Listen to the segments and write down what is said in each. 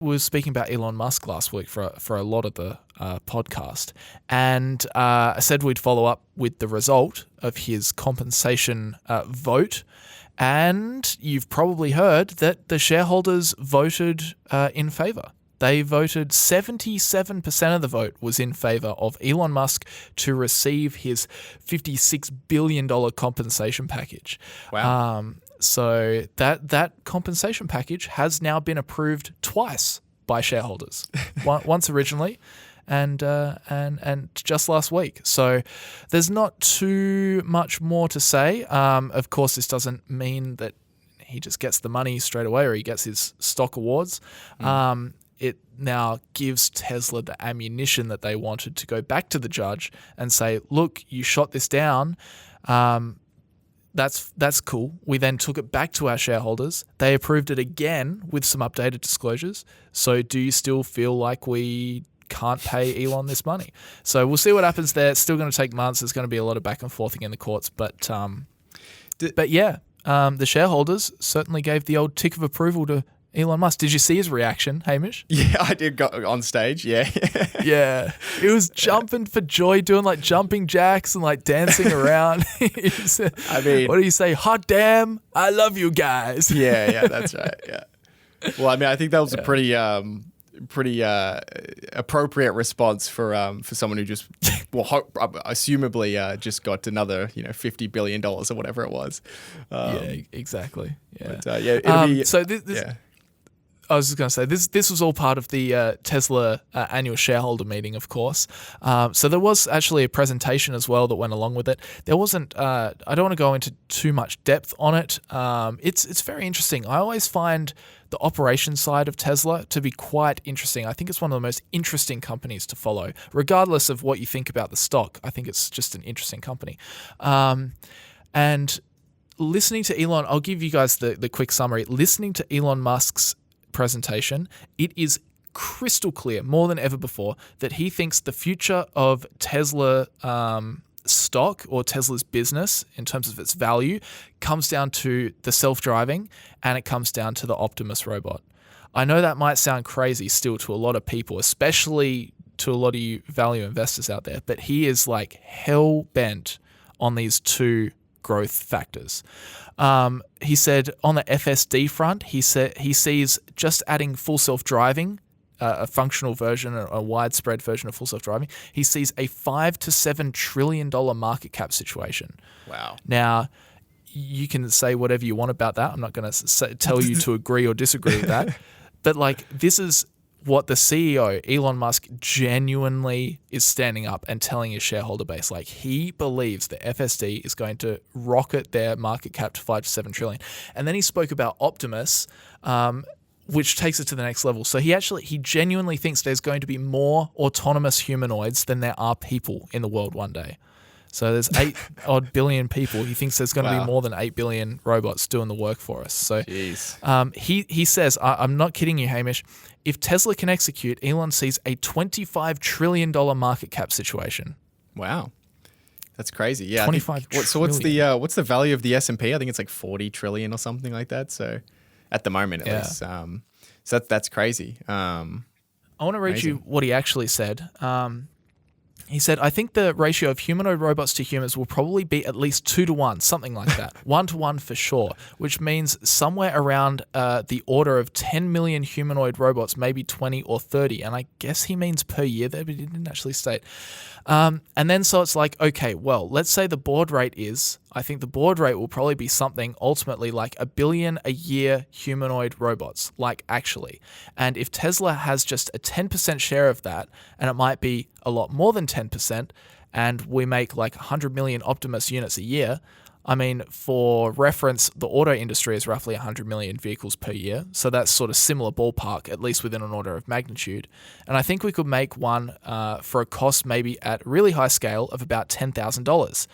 we were speaking about Elon Musk last week for a lot of the podcast, and I said we'd follow up with the result of his compensation vote, and you've probably heard that the shareholders voted in favor. They voted 77% of the vote was in favor of Elon Musk to receive his $56 billion compensation package. Wow. So that compensation package has now been approved twice by shareholders. Once originally and just last week. So there's not too much more to say. Of course, this doesn't mean that he just gets the money straight away or he gets his stock awards. It now gives Tesla the ammunition that they wanted to go back to the judge and say, look, you shot this down. That's cool. We then took it back to our shareholders. They approved it again with some updated disclosures. So do you still feel like we can't pay Elon this money? So we'll see what happens there. It's still going to take months. There's going to be a lot of back and forthing in the courts. But the shareholders certainly gave the old tick of approval to Elon Musk. Did you see his reaction, Hamish? Yeah, I did go on stage. Yeah. Yeah. He was jumping for joy, doing like jumping jacks and like dancing around. I mean, what do you say? Hot damn, I love you guys. Yeah, that's right. Yeah. Well, I mean, I think that was a pretty appropriate response for someone who just, assumably just got another, $50 billion or whatever it was. Yeah, exactly. Yeah. But, it'll be, so this yeah. I was just going to say, this was all part of the Tesla annual shareholder meeting, of course. So there was actually a presentation as well that went along with it. There wasn't, I don't want to go into too much depth on it. It's very interesting. I always find the operations side of Tesla to be quite interesting. I think it's one of the most interesting companies to follow, regardless of what you think about the stock. I think it's just an interesting company. And listening to Elon, I'll give you guys the quick summary. Listening to Elon Musk's presentation, it is crystal clear, more than ever before, that he thinks the future of Tesla stock or Tesla's business in terms of its value comes down to the self-driving and it comes down to the Optimus robot. I know that might sound crazy still to a lot of people, especially to a lot of you value investors out there, but he is like hell-bent on these two growth factors. He said on the FSD front, he sees just adding full self-driving, a functional version, a widespread version of full self-driving, he sees a $5 to $7 trillion market cap situation. Wow. Now, you can say whatever you want about that. I'm not going to tell you to agree or disagree with that. But like, this is what the CEO, Elon Musk, genuinely is standing up and telling his shareholder base. Like, he believes that FSD is going to rocket their market cap to $5 to $7 trillion. And then he spoke about Optimus, which takes it to the next level. So he genuinely thinks there's going to be more autonomous humanoids than there are people in the world one day. So there's 8 odd billion people. He thinks there's going to be more than 8 billion robots doing the work for us. So he says, I'm not kidding you, Hamish, if Tesla can execute, Elon sees a $25 trillion market cap situation. Wow. That's crazy. Yeah. 25 trillion. So what's the value of the S&P? I think it's like 40 trillion or something like that. So at the moment, at least. So that's crazy. I want to read you what he actually said. He said, I think the ratio of humanoid robots to humans will probably be at least 2 to 1, something like that. 1 to 1 for sure, which means somewhere around the order of 10 million humanoid robots, maybe 20 or 30. And I guess he means per year there, but he didn't actually state. And then so it's like, okay, well, let's say the board rate I think the board rate will probably be something ultimately like 1 billion a year humanoid robots, like actually. And if Tesla has just a 10% share of that, and it might be a lot more than 10%, and we make like 100 million Optimus units a year, I mean, for reference, the auto industry is roughly 100 million vehicles per year. So that's sort of similar ballpark, at least within an order of magnitude. And I think we could make one for a cost maybe at really high scale of about $10,000.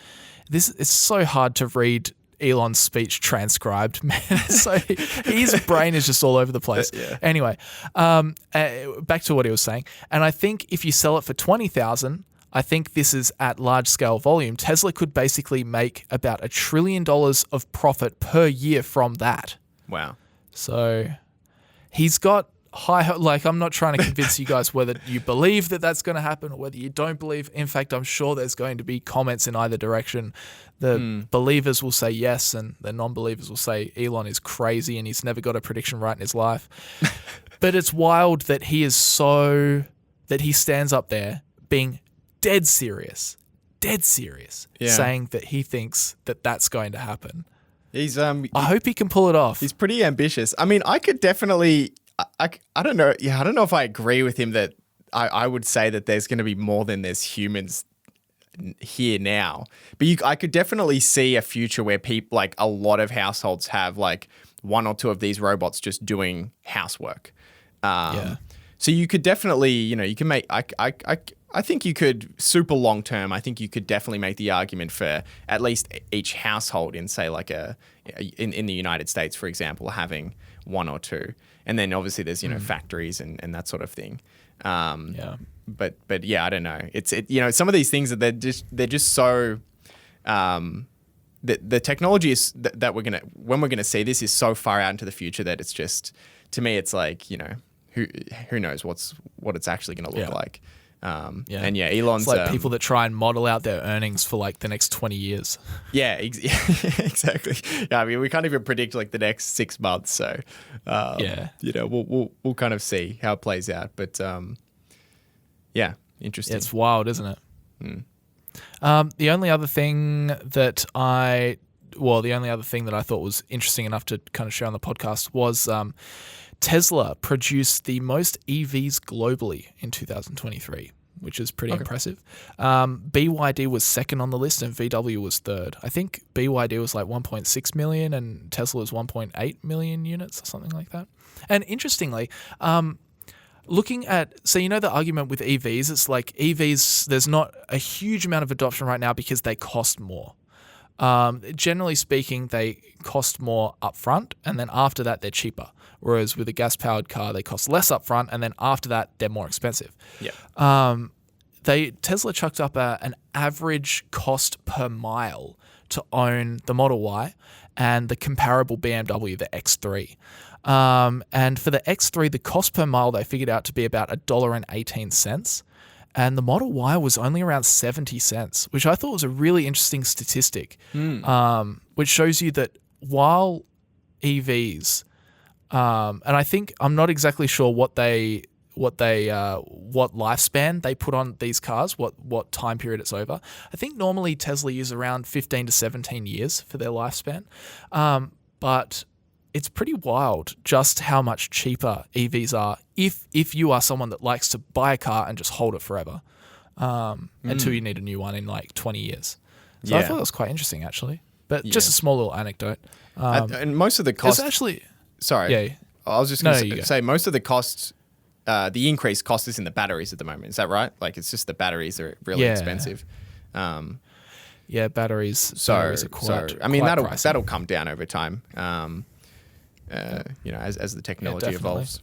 It's so hard to read Elon's speech transcribed, man. So his brain is just all over the place. Yeah. Anyway, back to what he was saying. And I think if you sell it for $20,000, I think this is at large scale volume. Tesla could basically make about $1 trillion of profit per year from that. Wow. So he's got like I'm not trying to convince you guys whether you believe that that's going to happen or whether you don't believe. In fact, I'm sure there's going to be comments in either direction. The believers will say yes, and the non-believers will say Elon is crazy and he's never got a prediction right in his life. But it's wild that he stands up there being dead serious, saying that he thinks that that's going to happen. He's I hope he can pull it off. He's pretty ambitious. I mean, I could definitely. I don't know. Yeah, I don't know if I agree with him that I would say that there's going to be more than there's humans here now. But I could definitely see a future where people, like a lot of households, have like one or two of these robots just doing housework. So you could definitely, you can make. I think you could, super long term, I think you could definitely make the argument for at least each household in, say, like in the United States, for example, having one or two. And then obviously there's, factories and that sort of thing. But yeah, I don't know. It's some of these things that they're just so, the technology is that when we're gonna see this is so far out into the future that it's just, to me, it's like, who knows what it's actually gonna look like. And Elon's it's like people that try and model out their earnings for like the next 20 years. Yeah, exactly. Yeah, I mean, we can't even predict like the next 6 months. So, we'll kind of see how it plays out. But interesting. It's wild, isn't it? The only other thing that I thought was interesting enough to kind of share on the podcast was Tesla produced the most EVs globally in 2023, which is pretty impressive. BYD was second on the list and VW was third. I think BYD was like 1.6 million and Tesla was 1.8 million units or something like that. And interestingly, looking at, so the argument with EVs, it's like EVs, there's not a huge amount of adoption right now because they cost more. Generally speaking, they cost more upfront and then after that they're cheaper. Whereas with a gas-powered car, they cost less upfront, and then after that, they're more expensive. Yeah. Tesla chucked up an average cost per mile to own the Model Y and the comparable BMW, the X3. And for the X3, the cost per mile they figured out to be about $1.18, and the Model Y was only around 70 cents, which I thought was a really interesting statistic, which shows you that while EVs and I think I'm not exactly sure what lifespan they put on these cars, what time period it's over. I think normally Tesla use around 15 to 17 years for their lifespan. But it's pretty wild just how much cheaper EVs are if you are someone that likes to buy a car and just hold it forever until you need a new one in like 20 years. So I thought that was quite interesting actually. But just a small little anecdote. And most of the costs... actually... Sorry. Yeah. I was just going to say most of the costs, the increased cost is in the batteries at the moment. Is that right? Like it's just the batteries are really expensive. Batteries are quite I mean, pricey. that'll come down over time, as the technology evolves.